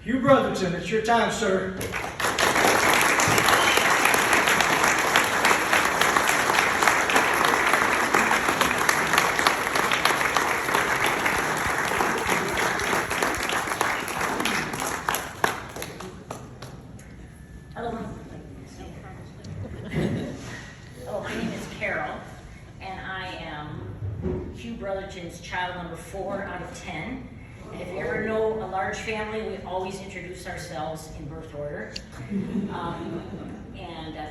Hugh Brotherton, it's your time, sir. Hello, my name is Carol, and I am Hugh Brotherton's child number 4 out of 10. And if you ever know a large family, we always introduce ourselves in birth order.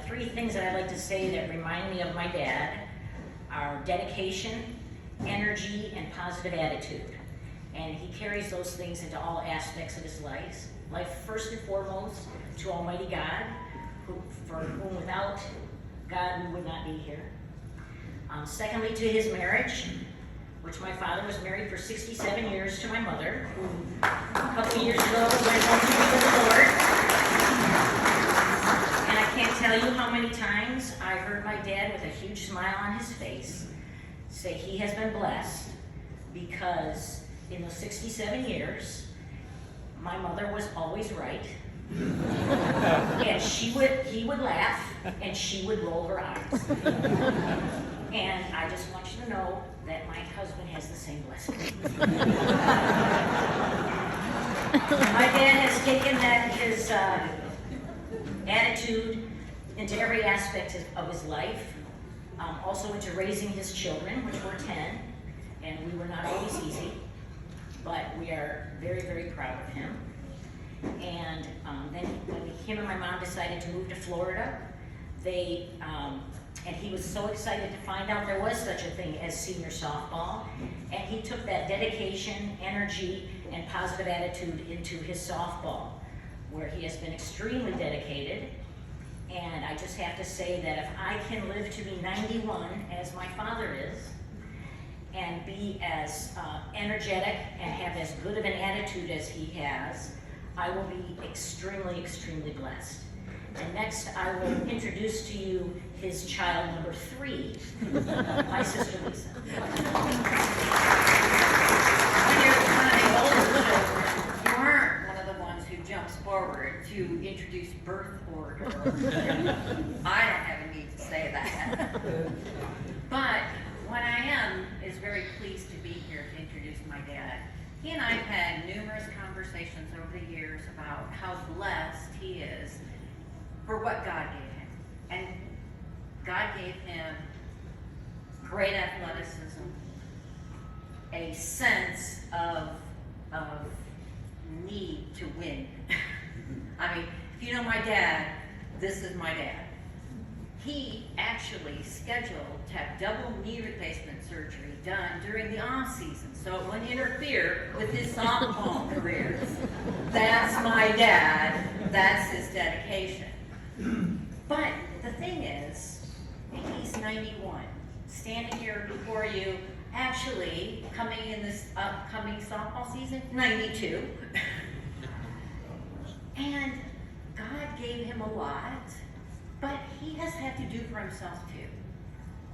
Three things that I'd like to say that remind me of my dad are dedication, energy, and positive attitude. And he carries those things into all aspects of his life. First and foremost, to Almighty God, for whom without God we would not be here. Secondly, to his marriage, which my father was married for 67 years to my mother, who a couple of years ago went home to be with the Lord. And I can't tell you how many times I heard my dad with a huge smile on his face say he has been blessed because in those 67 years, my mother was always right. And he would laugh and she would roll her eyes. And I just want you to know that my husband has the same blessing. My dad has taken his attitude into every aspect of his life, also into raising his children, which were 10, and we were not always easy, but we are very, very proud of him. And then when him and my mom decided to move to Florida, and he was so excited to find out there was such a thing as senior softball, and he took that dedication, energy, and positive attitude into his softball, where he has been extremely dedicated. And I just have to say that if I can live to be 91, as my father is, and be as energetic and have as good of an attitude as he has, I will be extremely, extremely blessed. And next, I will introduce to you his child number 3, my sister Lisa. When you're one of the oldest children, you aren't one of the ones who jumps forward to introduce birth order. I don't have a need to say that. But what I am is very pleased to be here to introduce my dad. He and I have had numerous conversations over the years about how blessed he is for what God gave him. And God gave him great athleticism, a sense of need to win. I mean, if you know my dad, this is my dad. He actually scheduled to have double knee replacement surgery done during the off season, so it wouldn't interfere with his softball career. That's my dad. That's his dedication. But the thing is, he's 91, standing here before you, actually coming in this upcoming softball season, 92. And God gave him a lot, but he has had to do for himself too.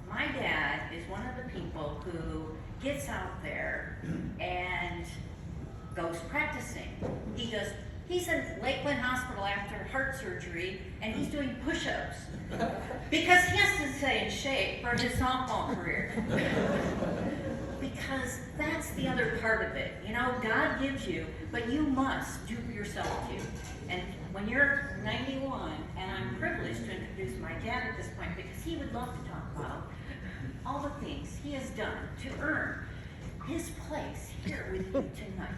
My dad is one of the people who gets out there and goes practicing. He's in Lakeland Hospital after heart surgery, and he's doing push-ups because he has to stay in shape for his softball career. Because that's the other part of it. You know, God gives you, but you must do for yourself too. And when you're 91, and I'm privileged to introduce my dad at this point because he would love to talk about all the things he has done to earn his place here with you tonight.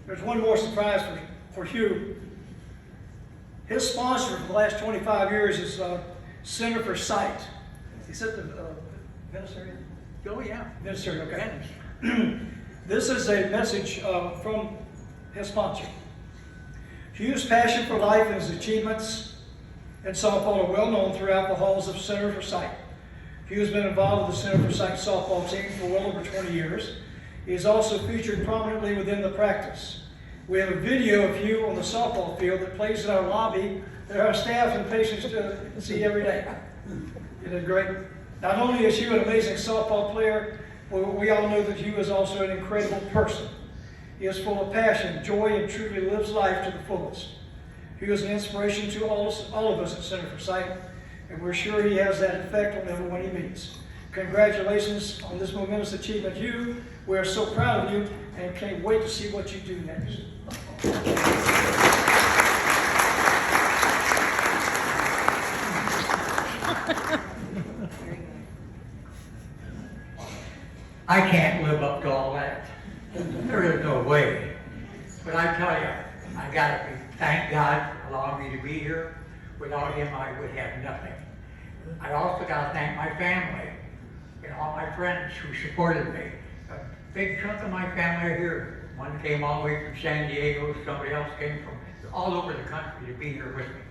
There's one more surprise for Hugh. His sponsor for the last 25 years is Center for Sight. Is it the ministerial? Oh, yeah. Ministerial, okay. This is a message from his sponsor. Hugh's passion for life and his achievements in softball are well known throughout the halls of Center for Sight. Hugh has been involved with the Center for Sight softball team for well over 20 years. He is also featured prominently within the practice. We have a video of Hugh on the softball field that plays in our lobby that our staff and patients see every day. You did great. Not only is Hugh an amazing softball player, but we all know that Hugh is also an incredible person. He is full of passion, joy, and truly lives life to the fullest. Hugh is an inspiration to all of us at Center for Sight, and we're sure he has that effect on everyone he meets. Congratulations on this momentous achievement, Hugh. We are so proud of you and can't wait to see what you do next. I can't live up to all that. There is no way. But I tell you, I gotta thank God for allowing me to be here. Without him, I would have nothing. I also gotta thank my family and all my friends who supported me. A big chunk of my family are here. One came all the way from San Diego, somebody else came from all over the country to be here with me.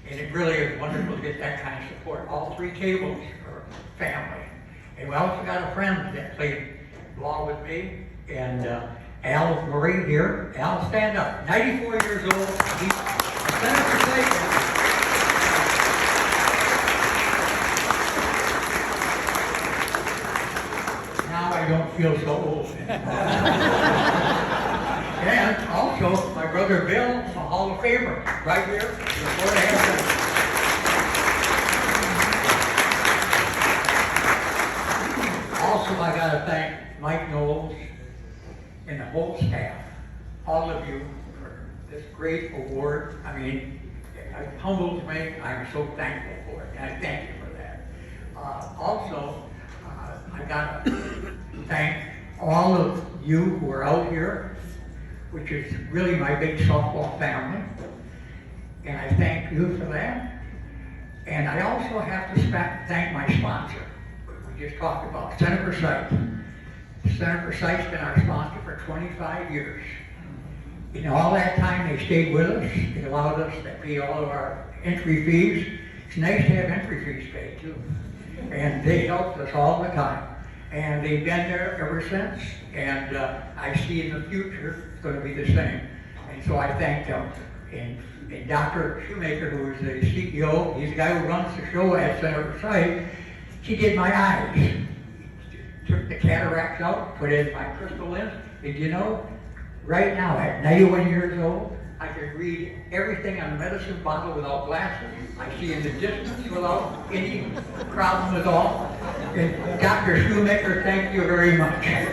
And it really is wonderful to get that kind of support. All three tables are family. And we also got a friend that played ball with me, and Al Murray here. Al, stand up. 94 years old. He's a Center for Sight. Now I don't feel so old. And also, my brother Bill, a Hall of Famer, right here. Before they have Also, I gotta thank Mike Knowles and the whole staff, all of you, for this great award. I mean, it humbles me. I'm so thankful for it, and I thank you for that. I gotta thank all of you who are out here, which is really my big softball family, and I thank you for that. And I also have to thank my sponsor. We just talked about Center for Sight. Center for Sight's been our sponsor for 25 years. In all that time, they stayed with us. They allowed us to pay all of our entry fees. It's nice to have entry fees paid too. And they helped us all the time. And they've been there ever since. And I see in the future it's going to be the same. And so I thank them. And Dr. Shoemaker, who is the CEO, he's the guy who runs the show at Center for Sight. He did my eyes. Took the cataracts out, put in my crystal lens. And you know, right now at 91 years old, I can read everything on the medicine bottle without glasses. I see in the distance without any problem at all. And Dr. Shoemaker, thank you very much. And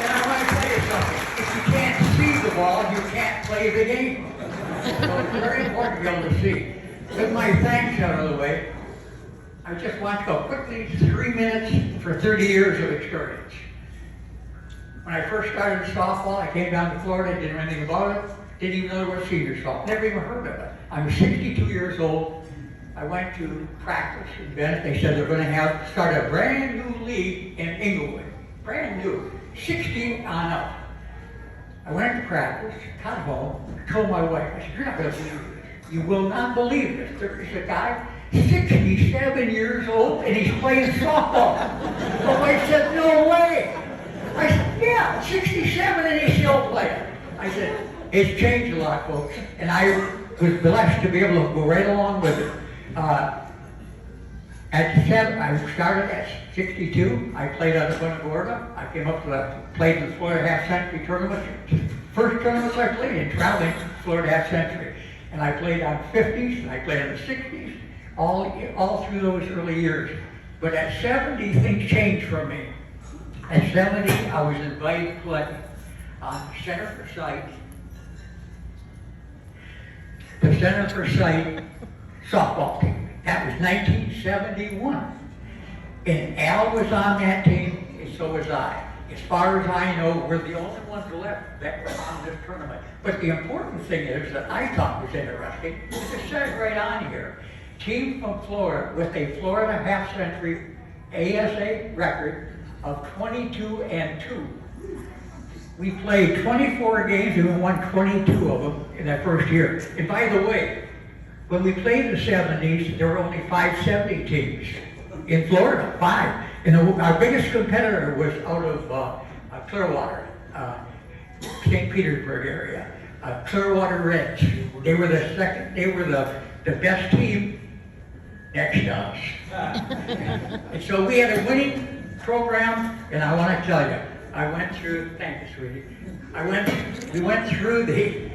I want to tell you something. If you can't see the ball, you can't play the game. So it's very important to be able to see. With my thanks out of the way, I just want to go quickly, 3 minutes for 30 years of experience. When I first started softball, I came down to Florida, didn't know anything about it, didn't even know there was senior softball, never even heard of it. I'm 62 years old. I went to practice in Venice. They said they're going to start a brand new league in Inglewood. Brand new, 16 on up. I went to practice, got home, told my wife, I said, you're not going to believe this. You will not believe this. There's a guy, 67 years old, and he's playing softball. My wife said, no way. I said, yeah, 67 and he's still playing. I said, it's changed a lot, folks. And I was blessed to be able to go right along with it. At 7, I started at 62. I played on the Punta Gorda. I came up to played in the Florida Half Century tournament. First tournaments I played in, traveling Florida Half Century. And I played on 50s, and I played on the 60s, all through those early years. But at 70, things changed for me. At 70, I was invited to play on Center for Sight. The Center for Sight softball team. That was 1971. And Al was on that team, and so was I. As far as I know, we're the only ones left that were on this tournament. But the important thing is that I thought was interesting, is it says right on here, team from Florida with a Florida half-century ASA record of 22-2. We played 24 games and we won 22 of them in that first year. And by the way, when we played in the 70s, there were only 570 teams in Florida, 5. And our biggest competitor was out of Clearwater, St. Petersburg area. Clearwater Reds. They were the best team next to us. And so we had a winning program, and I want to tell you, I went through, thank you, sweetie. We went through the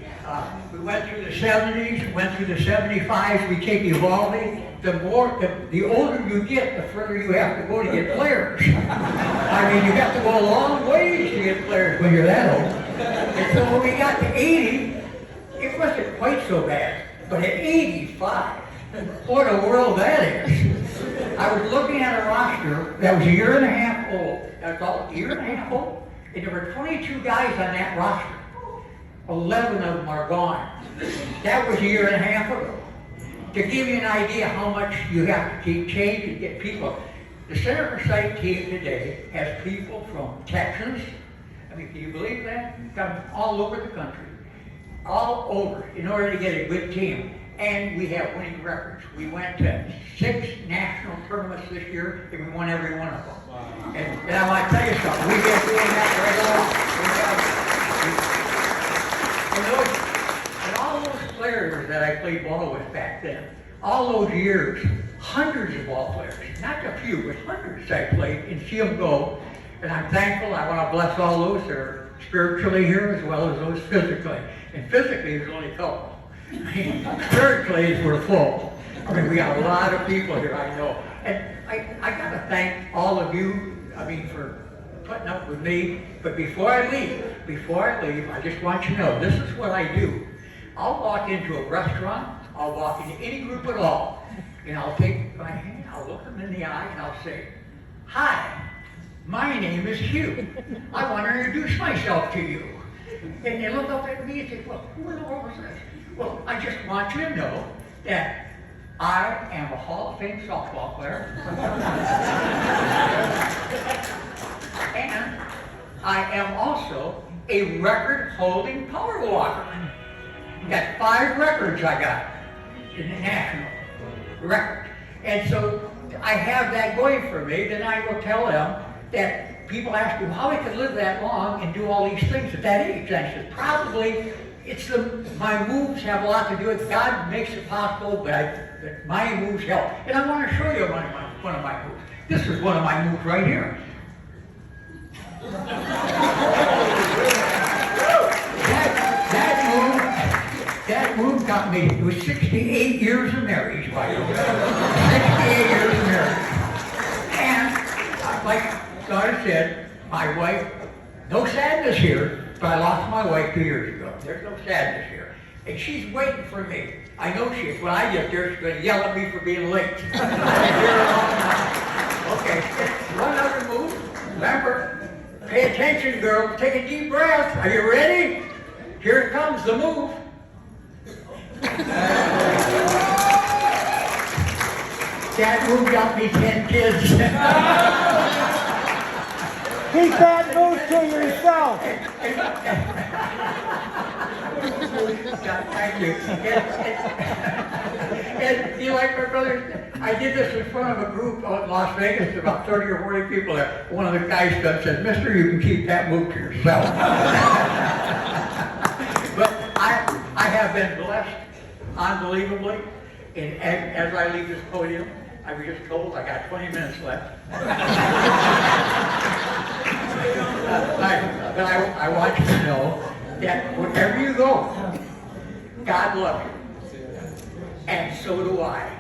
70s, went through the 75s, we keep evolving. The older you get, the further you have to go to get players. I mean, you have to go a long ways to get players when you're that old. And so when we got to 80, it wasn't quite so bad. But at 85, what a world that is. I was looking at a roster that was a year and a half old. That's all, a year and a half old. And there were 22 guys on that roster. 11 of them are gone. That was a year and a half ago. To give you an idea how much you have to keep change and get people. The Center for Sight team today has people from Texas. I mean, can you believe that? Come all over the country. All over in order to get a good team. And we have winning records. We went to 6 national tournaments this year, and we won every one of them. Wow. And I want to tell you something. We've been doing that right along. And all those players that I played ball with back then, all those years, hundreds of ball players, not a few, but hundreds I played, and see them go. And I'm thankful. I want to bless all those that are spiritually here as well as those physically. And physically, there's only a couple. Spiritually, we're full. I mean, we got a lot of people here, I know. And I got to thank all of you, for putting up with me. But before I leave, I just want you to know, this is what I do. I'll walk into a restaurant, I'll walk into any group at all, and I'll take my hand, I'll look them in the eye, and I'll say, "Hi, my name is Hugh. I want to introduce myself to you." And they look up at me and say, "Well, who in the world is this?" Well, I just want you to know that I am a Hall of Fame softball player. And I am also a record-holding power walker. Got 5 records I got in the national record. And so I have that going for me. Then I will tell them that people ask me how I could live that long and do all these things at that age. I said, probably my moves have a lot to do with it. God makes it possible, but my moves help. And I want to show you one of my moves. This is one of my moves right here. That move got me, it was 68 years of marriage, by the way. 68 years of marriage. And like God said, my wife, no sadness here, but I lost my wife 2 years ago. There's no sadness here. And she's waiting for me. I know she is. When I get there, she's going to yell at me for being late. Okay, one other move. Remember, pay attention, girl. Take a deep breath. Are you ready? Here it comes, the move. That move got me 10 kids. Keep that move to yourself. Thank you. And you like my brother, I did this in front of a group out in Las Vegas, about 30 or 40 people there. One of the guys said, "Mister, you can keep that move to yourself." But I have been blessed unbelievably. And as I leave this podium, I was just told I got 20 minutes left. But I want you to know that wherever you go, God loves you. And so do I.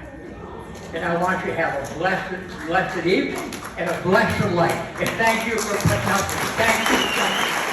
And I want you to have a blessed evening and a blessed life. And thank you for putting up with me. Thank you so much.